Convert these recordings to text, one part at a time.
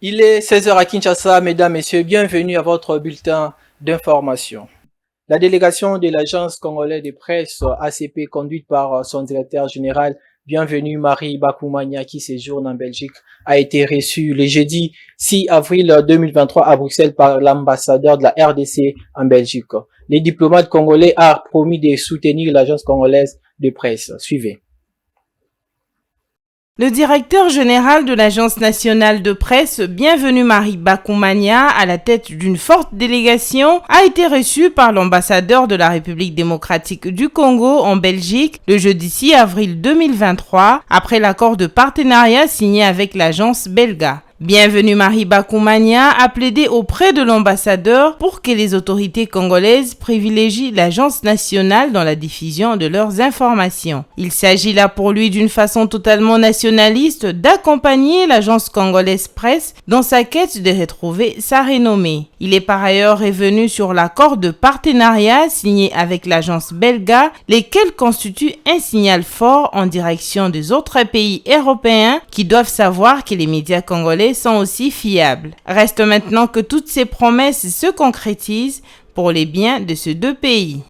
Il est 16 heures à Kinshasa, mesdames, messieurs, bienvenue à votre bulletin d'information. La délégation de l'agence congolaise de presse ACP, conduite par son directeur général, bienvenue Marie Bakoumania, qui séjourne en Belgique, a été reçue le jeudi 6 avril 2023 à Bruxelles par l'ambassadeur de la RDC en Belgique. Les diplomates congolais ont promis de soutenir l'agence congolaise de presse. Suivez. Le directeur général de l'Agence nationale de presse, bienvenue Marie Bakoumania, à la tête d'une forte délégation, a été reçu par l'ambassadeur de la République démocratique du Congo en Belgique le jeudi 6 avril 2023, après l'accord de partenariat signé avec l'agence belga. Bienvenue Marie Bakoumania a plaidé auprès de l'ambassadeur pour que les autorités congolaises privilégient l'agence nationale dans la diffusion de leurs informations. Il s'agit là pour lui d'une façon totalement nationaliste d'accompagner l'agence congolaise presse dans sa quête de retrouver sa renommée. Il est par ailleurs revenu sur l'accord de partenariat signé avec l'agence belga, lesquels constituent un signal fort en direction des autres pays européens qui doivent savoir que les médias congolais sont aussi fiables. Reste maintenant que toutes ces promesses se concrétisent pour les biens de ces deux pays.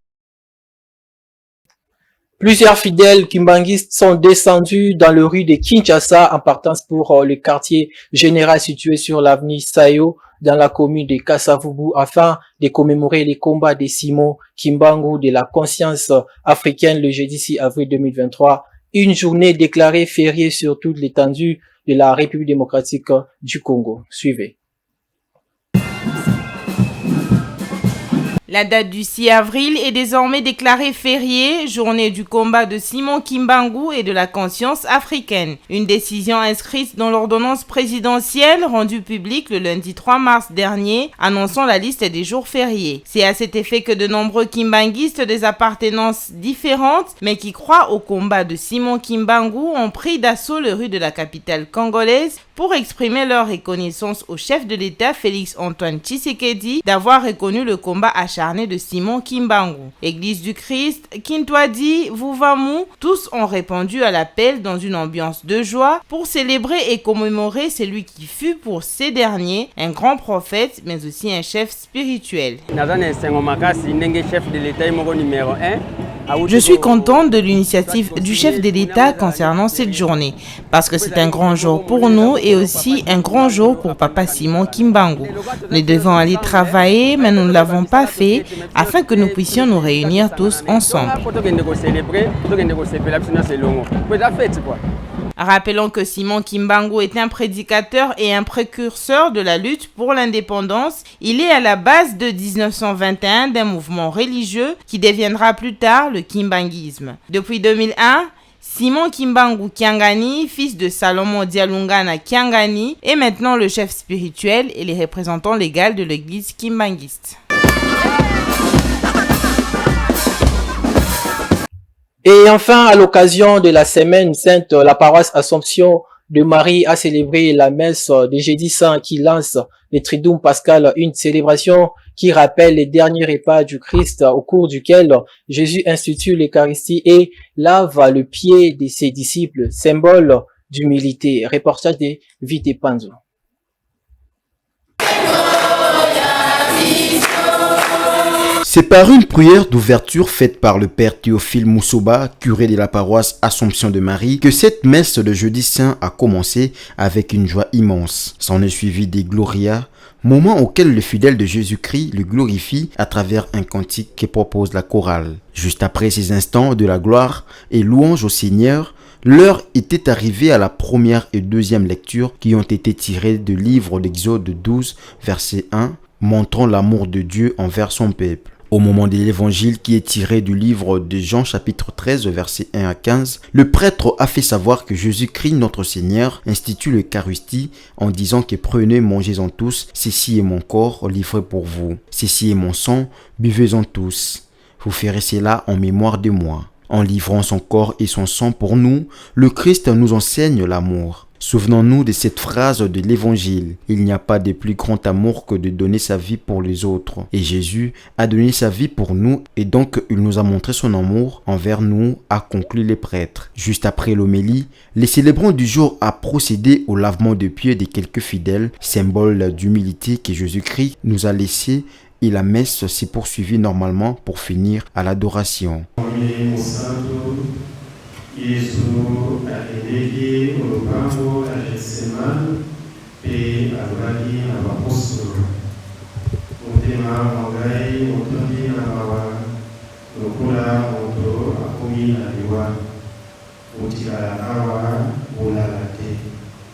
Plusieurs fidèles kimbanguistes sont descendus dans le rue de Kinshasa en partance pour le quartier général situé sur l'avenue Sayo dans la commune de Kasavubu afin de commémorer les combats de Simon Kimbangu de la conscience africaine le jeudi 6 avril 2023, une journée déclarée fériée sur toute l'étendue de la République démocratique du Congo. Suivez. La date du 6 avril est désormais déclarée fériée, journée du combat de Simon Kimbangu et de la conscience africaine. Une décision inscrite dans l'ordonnance présidentielle rendue publique le lundi 3 mars dernier, annonçant la liste des jours fériés. C'est à cet effet que de nombreux kimbanguistes des appartenances différentes, mais qui croient au combat de Simon Kimbangu, ont pris d'assaut les rues de la capitale congolaise pour exprimer leur reconnaissance au chef de l'État Félix Antoine Tshisekedi d'avoir reconnu le combat acharné de Simon Kimbangu. Église du Christ, Kintwadi, Vuvamu, tous ont répondu à l'appel dans une ambiance de joie pour célébrer et commémorer celui qui fut pour ces derniers un grand prophète mais aussi un chef spirituel. Je suis contente de l'initiative du chef de l'État concernant cette journée, parce que c'est un grand jour pour nous et aussi un grand jour pour Papa Simon Kimbangu. Nous devons aller travailler, mais nous ne l'avons pas fait, afin que nous puissions nous réunir tous ensemble. Rappelons que Simon Kimbangu est un prédicateur et un précurseur de la lutte pour l'indépendance. Il est à la base de 1921 d'un mouvement religieux qui deviendra plus tard le kimbanguisme. Depuis 2001, Simon Kimbangu Kiangani, fils de Salomon Dialungana Kiangani, est maintenant le chef spirituel et le représentant légal de l'église kimbanguiste. Et enfin, à l'occasion de la semaine sainte, la paroisse Assomption de Marie a célébré la messe de jeudi saint qui lance le Triduum pascal, une célébration qui rappelle les derniers repas du Christ au cours duquel Jésus institue l'Eucharistie et lave le pied de ses disciples, symbole d'humilité. Reportage de Vite Panzo. C'est par une prière d'ouverture faite par le père Théophile Moussouba, curé de la paroisse Assomption de Marie, que cette messe de jeudi saint a commencé avec une joie immense. S'en est suivi des Gloria, moment auquel le fidèle de Jésus-Christ le glorifie à travers un cantique que propose la chorale. Juste après ces instants de la gloire et louange au Seigneur, l'heure était arrivée à la première et deuxième lecture qui ont été tirées du livre d'Exode 12, verset 1, montrant l'amour de Dieu envers son peuple. Au moment de l'évangile qui est tiré du livre de Jean chapitre 13 versets 1 à 15, le prêtre a fait savoir que Jésus-Christ notre Seigneur institue l'Eucharistie en disant que prenez, mangez-en tous, ceci est mon corps livré pour vous, ceci est mon sang, buvez-en tous, vous ferez cela en mémoire de moi. En livrant son corps et son sang pour nous, le Christ nous enseigne l'amour. Souvenons-nous de cette phrase de l'Évangile. Il n'y a pas de plus grand amour que de donner sa vie pour les autres. Et Jésus a donné sa vie pour nous et donc il nous a montré son amour envers nous, a conclu les prêtres. Juste après l'homélie, les célébrants du jour a procédé au lavement de pieds de quelques fidèles, symbole d'humilité que Jésus-Christ nous a laissé, et la messe s'est poursuivie normalement pour finir à l'adoration.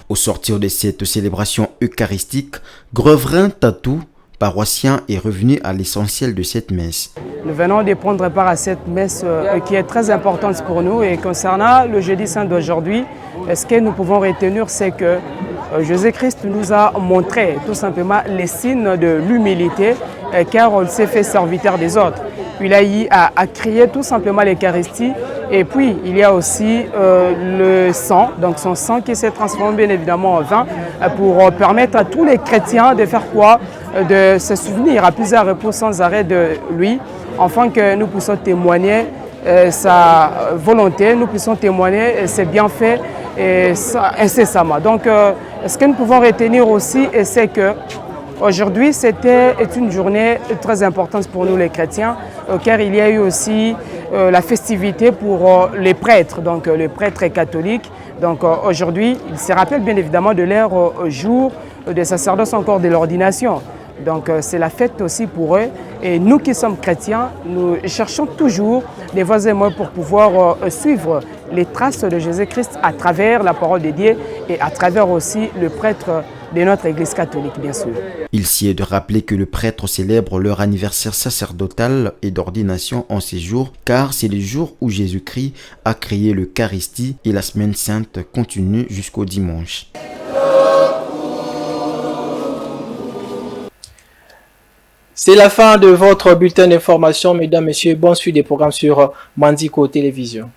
Au sortir de cette célébration eucharistique, Grevrin Tatou, paroissien, est revenu à l'essentiel de cette messe. Nous venons de prendre part à cette messe qui est très importante pour nous. Et concernant le jeudi saint d'aujourd'hui, ce que nous pouvons retenir, c'est que Jésus-Christ nous a montré tout simplement les signes de l'humilité, car on s'est fait serviteur des autres. Il a eu à crier tout simplement l'Eucharistie. Et puis, il y a aussi le sang, donc son sang qui s'est transformé bien évidemment en vin pour permettre à tous les chrétiens de faire quoi? De se souvenir à plusieurs repas sans arrêt de lui, afin que nous puissions témoigner sa volonté, nous puissions témoigner ses bienfaits incessamment. Donc, ce que nous pouvons retenir aussi, c'est que aujourd'hui, est une journée très importante pour nous les chrétiens, car il y a eu aussi la festivité pour les prêtres, donc les prêtres catholiques. Donc aujourd'hui, ils se rappellent bien évidemment de leur jour de sacerdoce encore de l'ordination. Donc c'est la fête aussi pour eux. Et nous qui sommes chrétiens, nous cherchons toujours des voies et moyens pour pouvoir suivre les traces de Jésus-Christ à travers la parole de Dieu et à travers aussi le prêtre de notre Église catholique, bien sûr. Il s'y est de rappeler que le prêtre célèbre leur anniversaire sacerdotal et d'ordination en ces jours, car c'est le jour où Jésus-Christ a créé l'Eucharistie et la semaine sainte continue jusqu'au dimanche. C'est la fin de votre bulletin d'information, mesdames, messieurs. Bonne suite des programmes sur Mandiko Télévision.